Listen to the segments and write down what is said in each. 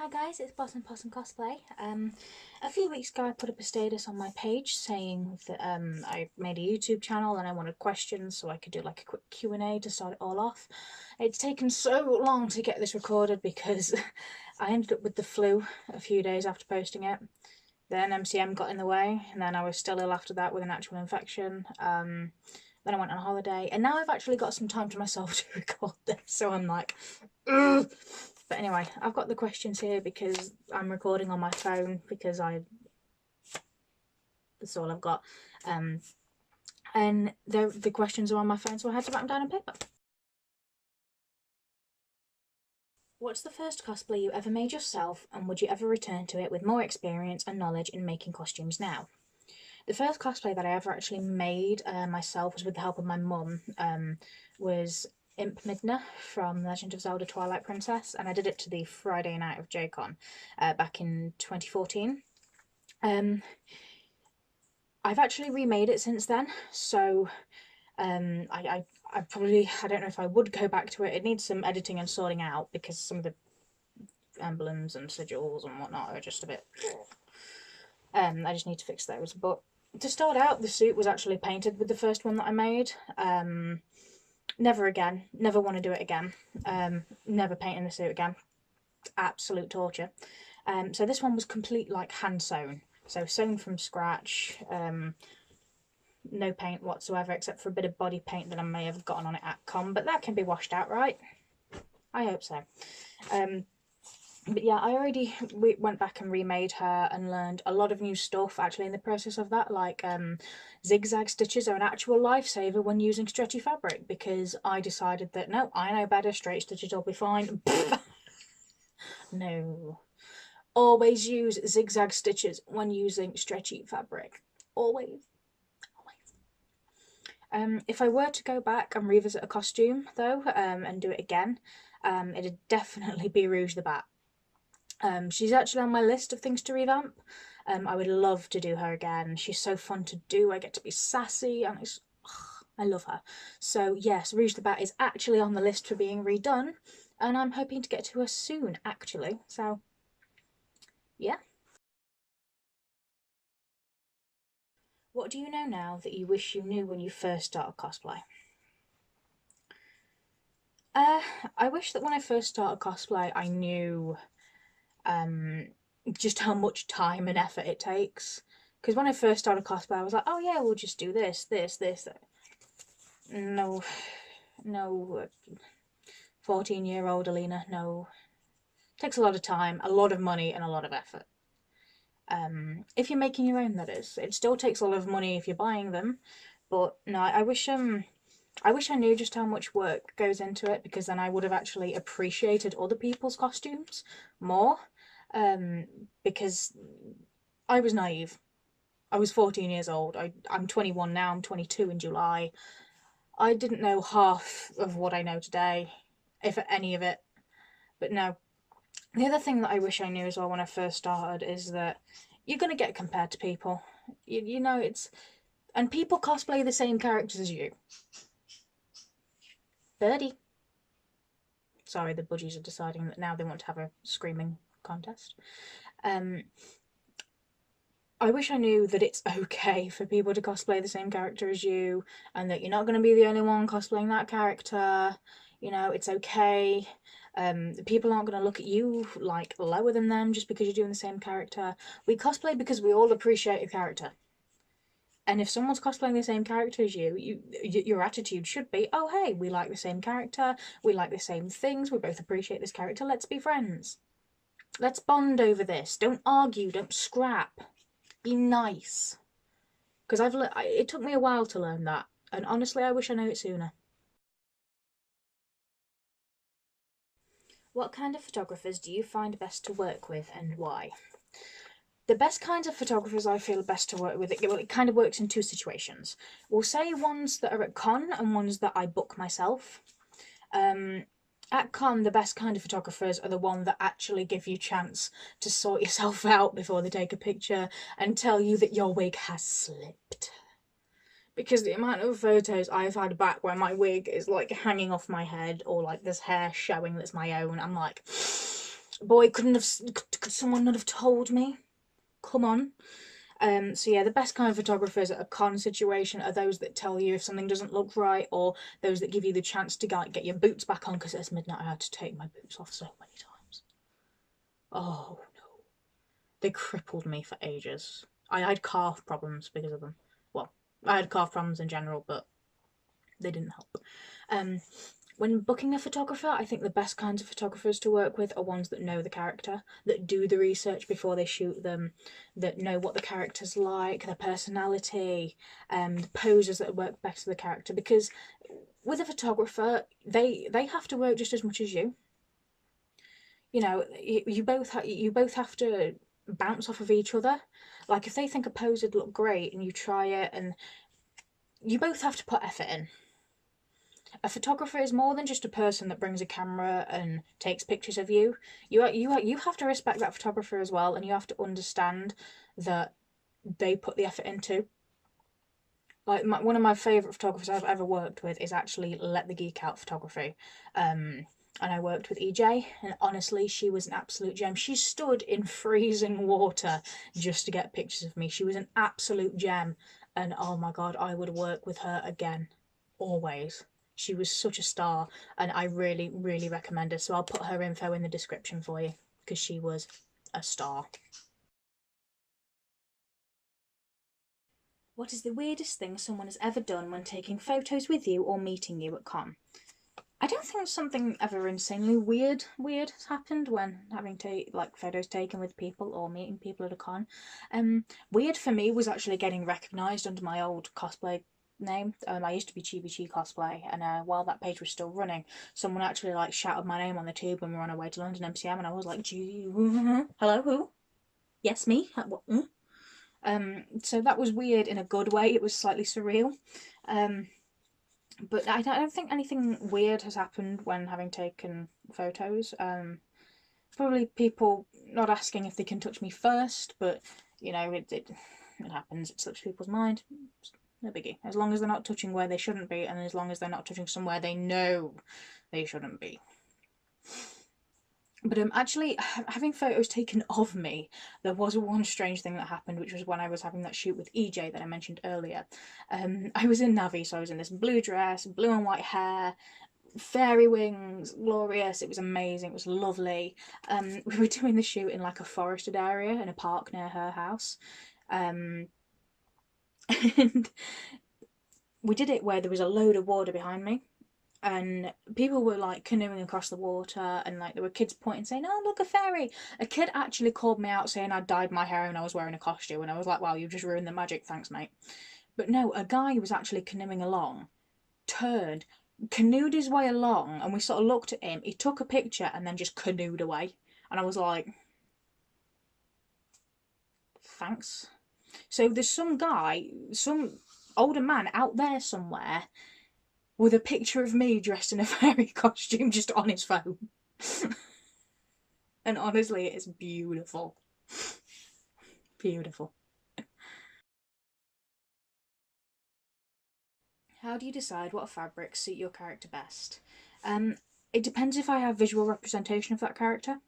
Hi guys, it's Possum Cosplay. A few weeks ago I put up a status on my page saying that I made a YouTube channel and I wanted questions so I could do like a quick Q&A to start it all off. It's taken so long to get this recorded because I ended up with the flu a few days after posting it. Then MCM got in the way and then I was still ill after that with an actual infection. Then I went on holiday and now I've actually got some time to myself to record this, so I'm like, ugh. But anyway, I've got the questions here because I'm recording on my phone because that's all I've got. And the questions are on my phone, so I had to write them down on paper. What's the first cosplay you ever made yourself, and would you ever return to it with more experience and knowledge in making costumes now? The first cosplay that I ever actually made myself was with the help of my mum. Was Imp Midna from Legend of Zelda Twilight Princess, and I did it to the Friday night of JCon back in 2014. I've actually remade it since then, so I probably, I don't know if I would go back to it. It needs some editing and sorting out because some of the emblems and sigils and whatnot are just a bit... I just need to fix those. But to start out, the suit was actually painted with the first one that I made. Never again. Never want to do it again. Never painting the suit again. Absolute torture. So this one was complete like hand sewn. So sewn from scratch. No paint whatsoever except for a bit of body paint that I may have gotten on it at con, but that can be washed out, right? I hope so. But yeah, we went back and remade her and learned a lot of new stuff actually in the process of that, like zigzag stitches are an actual lifesaver when using stretchy fabric, because I decided that no, I know better, straight stitches will be fine. No. Always use zigzag stitches when using stretchy fabric. Always. If I were to go back and revisit a costume though, and do it again, it'd definitely be Rouge the Bat. She's actually on my list of things to revamp. I would love to do her again. She's so fun to do. I get to be sassy and I love her. So yes, Rouge the Bat is actually on the list for being redone, and I'm hoping to get to her soon actually. So yeah. What do you know now that you wish you knew when you first started cosplay? I wish that when I first started cosplay I knew just how much time and effort it takes. Because when I first started cosplay, I was like, oh yeah, we'll just do this. No, 14-year-old Alina, no. It takes a lot of time, a lot of money, and a lot of effort. If you're making your own, that is. It still takes a lot of money if you're buying them. But no, I wish I knew just how much work goes into it, because then I would have actually appreciated other people's costumes more. Because I was naive. I was 14 years old. I'm 21 now. I'm 22 in July. I didn't know half of what I know today, if any of it. But no. The other thing that I wish I knew as well when I first started is that you're going to get compared to people. You know, it's... And people cosplay the same characters as you. Birdie. Sorry, the budgies are deciding that now they want to have a screaming contest. I wish I knew that it's okay for people to cosplay the same character as you, and that you're not going to be the only one cosplaying that character. You know, it's okay. People aren't going to look at you like lower than them just because you're doing the same character. We cosplay because we all appreciate a character. And if someone's cosplaying the same character as you, your attitude should be, oh hey, we like the same character, we like the same things, we both appreciate this character, let's be friends. Let's bond over this. Don't argue, don't scrap. Be nice. Because it took me a while to learn that, and honestly I wish I knew it sooner. What kind of photographers do you find best to work with, and why? The best kinds of photographers I feel best to work with, it kind of works in two situations. We'll say ones that are at con and ones that I book myself. At con, the best kind of photographers are the ones that actually give you a chance to sort yourself out before they take a picture and tell you that your wig has slipped. Because the amount of photos I've had back where my wig is like hanging off my head, or like there's hair showing that's my own, I'm like, Boy, could someone not have told me? Come on. So yeah, the best kind of photographers at a con situation are those that tell you if something doesn't look right, or those that give you the chance to get your boots back on, because it's midnight. I had to take my boots off so many times. Oh no. They crippled me for ages. I had calf problems because of them. Well, I had calf problems in general, but they didn't help. When booking a photographer, I think the best kinds of photographers to work with are ones that know the character, that do the research before they shoot them, that know what the character's like, their personality, the poses that work best for the character. Because with a photographer, they have to work just as much as you. You know, you both have to bounce off of each other. Like if they think a pose would look great and you try it, and you both have to put effort in. A photographer is more than just a person that brings a camera and takes pictures of you. You have to respect that photographer as well, and you have to understand that they put the effort into. Like one of my favourite photographers I've ever worked with is actually Let the Geek Out Photography. And I worked with EJ, and honestly, she was an absolute gem. She stood in freezing water just to get pictures of me. She was an absolute gem, and oh my god, I would work with her again, always. She was such a star, and I really, really recommend her. So I'll put her info in the description for you, because she was a star. What is the weirdest thing someone has ever done when taking photos with you or meeting you at con? I don't think something ever insanely weird has happened when having photos taken with people or meeting people at a con. Weird for me was actually getting recognised under my old cosplay name. I used to be Chibi Cosplay, and while that page was still running, someone actually shouted my name on the tube when we were on our way to London MCM, and I was like, hello, who? Yes, me? What? So that was weird in a good way. It was slightly surreal. But I don't think anything weird has happened when having taken photos. Probably people not asking if they can touch me first, but you know, it happens. It slips people's mind. It's no biggie. As long as they're not touching where they shouldn't be, and as long as they're not touching somewhere they know they shouldn't be. But actually, having photos taken of me, there was one strange thing that happened, which was when I was having that shoot with EJ that I mentioned earlier. I was in Navi, so I was in this blue dress, blue and white hair, fairy wings, glorious. It was amazing. It was lovely. We were doing the shoot in like a forested area in a park near her house. And we did it where there was a load of water behind me, and people were like canoeing across the water, and like there were kids pointing saying, oh look, a fairy. A kid actually called me out saying I'd dyed my hair and I was wearing a costume, and I was like, wow, you just ruined the magic, thanks mate. But no, a guy was actually canoeing along, turned, canoed his way along, and we sort of looked at him, he took a picture and then just canoed away, and I was like, thanks. So there's some guy, some older man out there somewhere with a picture of me dressed in a fairy costume just on his phone. And honestly, it's beautiful. Beautiful. How do you decide what fabrics suit your character best? It depends if I have visual representation of that character.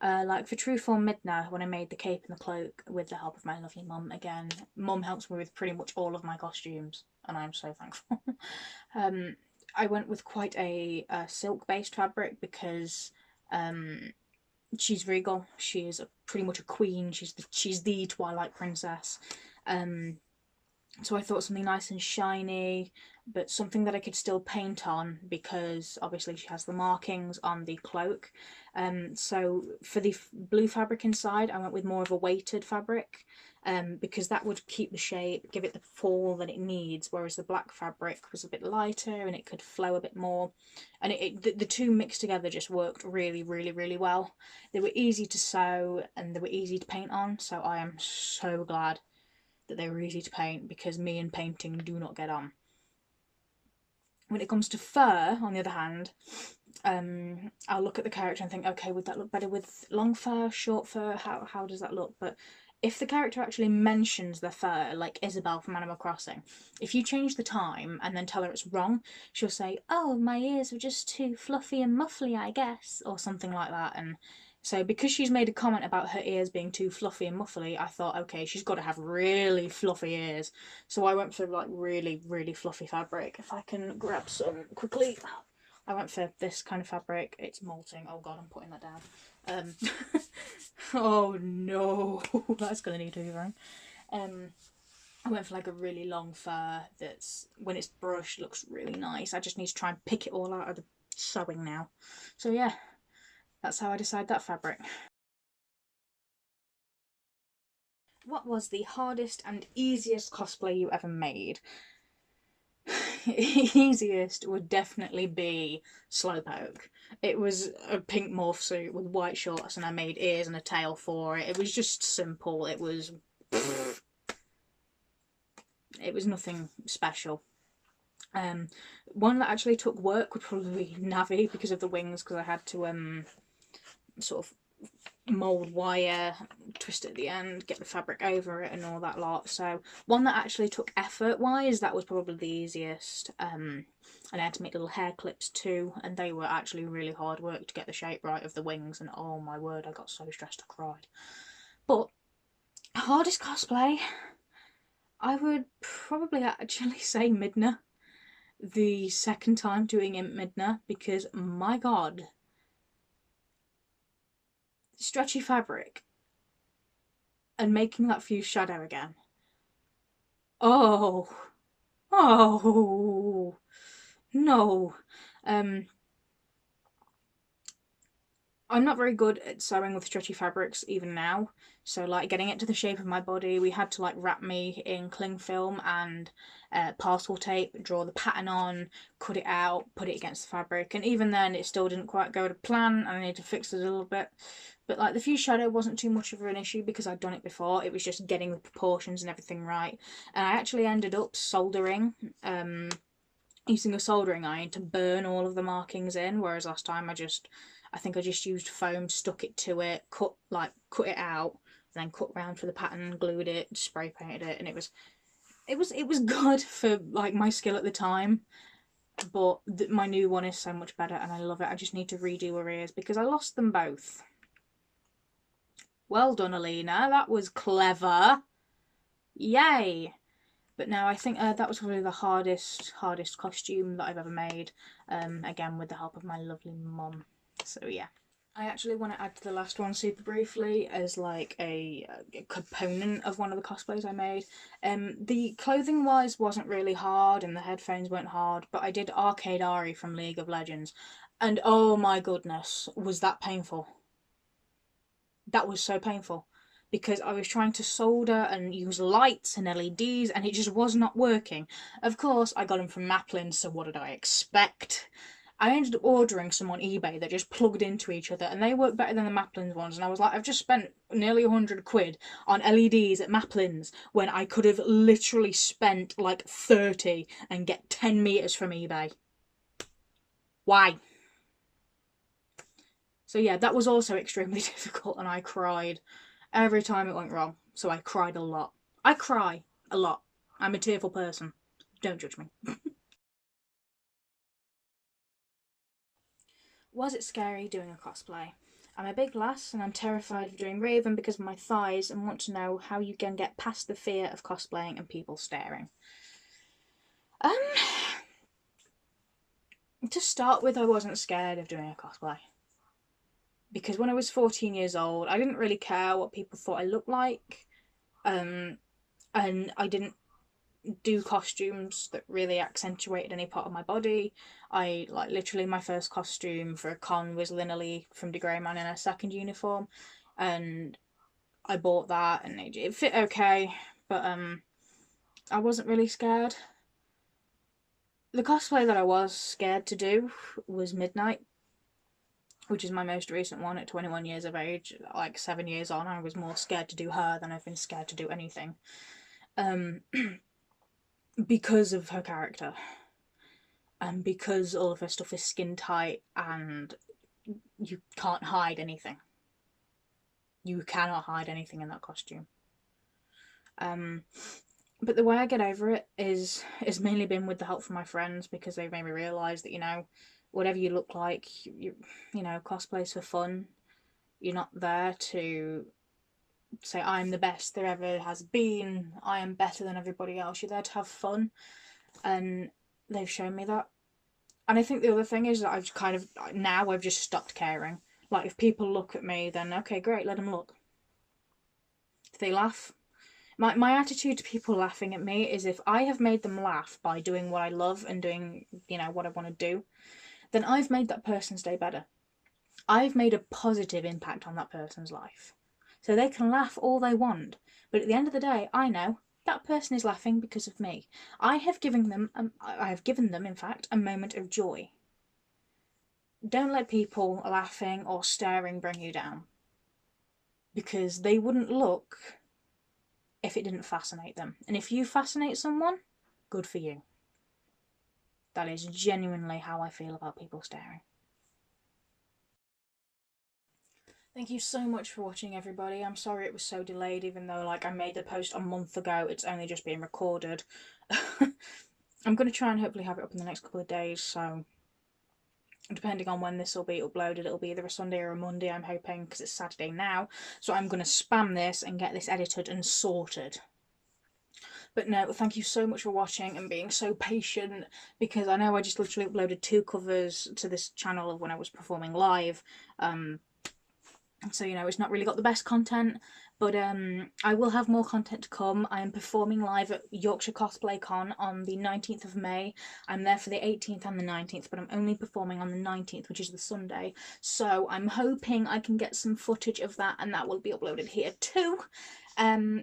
Like for Trueform Midna, when I made the cape and the cloak with the help of my lovely mum again. Mum helps me with pretty much all of my costumes, and I'm so thankful. I went with quite a silk-based fabric because she's regal. She is pretty much a queen. She's the Twilight Princess. So I thought something nice and shiny, but something that I could still paint on, because obviously she has the markings on the cloak. So for the blue fabric inside, I went with more of a weighted fabric, because that would keep the shape, give it the fall that it needs, whereas the black fabric was a bit lighter and it could flow a bit more. And the two mixed together just worked really, really, really well. They were easy to sew and they were easy to paint on, so I am so glad that they were easy to paint, because me and painting do not get on. When it comes to fur, on the other hand, I'll look at the character and think, okay, would that look better with long fur, short fur? How does that look? But if the character actually mentions their fur, like Isabel from Animal Crossing, if you change the time and then tell her it's wrong, she'll say, oh, my ears were just too fluffy and muffly, I guess, or something like that, and So because she's made a comment about her ears being too fluffy and muffly, I thought, okay, she's got to have really fluffy ears. So I went for like really, really fluffy fabric. If I can grab some quickly. I went for this kind of fabric. It's molting. Oh god, I'm putting that down. Oh no, that's gonna need hoovering. I went for like a really long fur that's, when it's brushed, looks really nice. I just need to try and pick it all out of the sewing now. So yeah, that's how I decide that fabric. What was the hardest and easiest cosplay you ever made? Easiest would definitely be Slowpoke. It was a pink morph suit with white shorts and I made ears and a tail for it. It was just simple. It was nothing special. One that actually took work would probably be Navi because of the wings, because I had to sort of mould wire, twist it at the end, get the fabric over it and all that lot. So one that actually took effort wise, that was probably the easiest. And I had to make little hair clips too, and they were actually really hard work to get the shape right of the wings, and oh my word, I got so stressed I cried. But hardest cosplay, I would probably actually say Midna. The second time doing Midna, because my god, stretchy fabric and making that fuse shadow again. Oh, oh, no. I'm not very good at sewing with stretchy fabrics even now. So like getting it to the shape of my body, we had to like wrap me in cling film and parcel tape, draw the pattern on, cut it out, put it against the fabric, and even then it still didn't quite go to plan and I need to fix it a little bit. But like the fuse shadow wasn't too much of an issue because I'd done it before. It was just getting the proportions and everything right. And I actually ended up soldering, using a soldering iron to burn all of the markings in, whereas last time I think I just used foam, stuck it to it, cut it out, then cut round for the pattern, glued it, spray painted it, and it was good for like my skill at the time. But my new one is so much better and I love it. I just need to redo her ears because I lost them both. Well done, Alina. That was clever. Yay. But no, I think that was probably the hardest costume that I've ever made. Again, with the help of my lovely mum. So yeah. I actually want to add to the last one super briefly as like a component of one of the cosplays I made. The clothing wise wasn't really hard and the headphones weren't hard, but I did Arcade Ahri from League of Legends, and oh my goodness, was that painful. That was so painful because I was trying to solder and use lights and LEDs and it just was not working. Of course, I got them from Maplin, so what did I expect? I ended up ordering some on eBay that just plugged into each other and they work better than the Maplins ones, and I was like, I've just spent nearly 100 quid on LEDs at Maplins when I could have literally spent like 30 and get 10 meters from eBay. Why? So yeah, that was also extremely difficult and I cried every time it went wrong. So I cried a lot. I cry a lot. I'm a tearful person. Don't judge me. Was it scary doing a cosplay? I'm a big lass and I'm terrified of doing Raven because of my thighs and want to know how you can get past the fear of cosplaying and people staring. To start with, I wasn't scared of doing a cosplay. Because when I was 14 years old, I didn't really care what people thought I looked like. And I didn't do costumes that really accentuated any part of my body. I like literally my first costume for a con was Linley from The Grey Man in a second uniform, and I bought that and it fit okay, but I wasn't really scared. The cosplay that I was scared to do was Midnight, which is my most recent one at 21 years of age. Like 7 years on, I was more scared to do her than I've been scared to do anything. Because of her character. And because all of her stuff is skin tight and you can't hide anything. You cannot hide anything in that costume. But the way I get over it is mainly been with the help from my friends, because they've made me realise that, you know, whatever you look like, you know, cosplay's for fun. You're not there to say, I'm the best there ever has been, I am better than everybody else. You're there to have fun, and they've shown me that. And I think the other thing is that I've just stopped caring. Like, if people look at me, then okay, great, let them look. If they laugh, my attitude to people laughing at me is, if I have made them laugh by doing what I love and doing, what I want to do, then I've made that person's day better. I've made a positive impact on that person's life. So they can laugh all they want, but at the end of the day, I know that person is laughing because of me. I have given them, in fact, a moment of joy. Don't let people laughing or staring bring you down, because they wouldn't look if it didn't fascinate them. And if you fascinate someone, good for you. That is genuinely how I feel about people staring. Thank you so much for watching, everybody. I'm sorry it was so delayed, even though I made the post a month ago. It's only just being recorded. I'm going to try and hopefully have it up in the next couple of days, so depending on when this will be uploaded, it'll be either a Sunday or a Monday, I'm hoping, because it's Saturday now. So I'm going to spam this and get this edited and sorted. But no, thank you so much for watching and being so patient, because I know I just literally uploaded 2 covers to this channel of when I was performing live. So, it's not really got the best content, but I will have more content to come. I am performing live at Yorkshire Cosplay Con on the 19th of May. I'm there for the 18th and the 19th, but I'm only performing on the 19th, which is the Sunday. So I'm hoping I can get some footage of that, and that will be uploaded here too.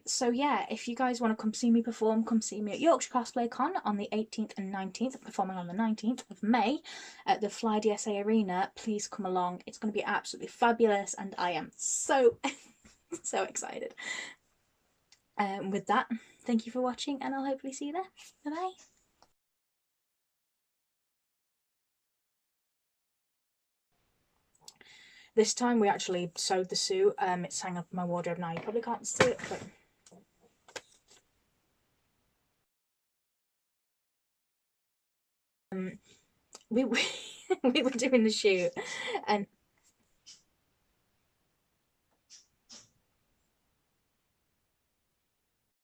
So yeah, if you guys want to come see me perform, come see me at Yorkshire Cosplay Con on the 18th and 19th, performing on the 19th of May at the Fly DSA Arena. Please come along. It's going to be absolutely fabulous, and I am so, so excited. With that, thank you for watching, and I'll hopefully see you there. Bye-bye. This time we actually sewed the suit. It's hanging up in my wardrobe now. You probably can't see it, but we we were doing the shoot, and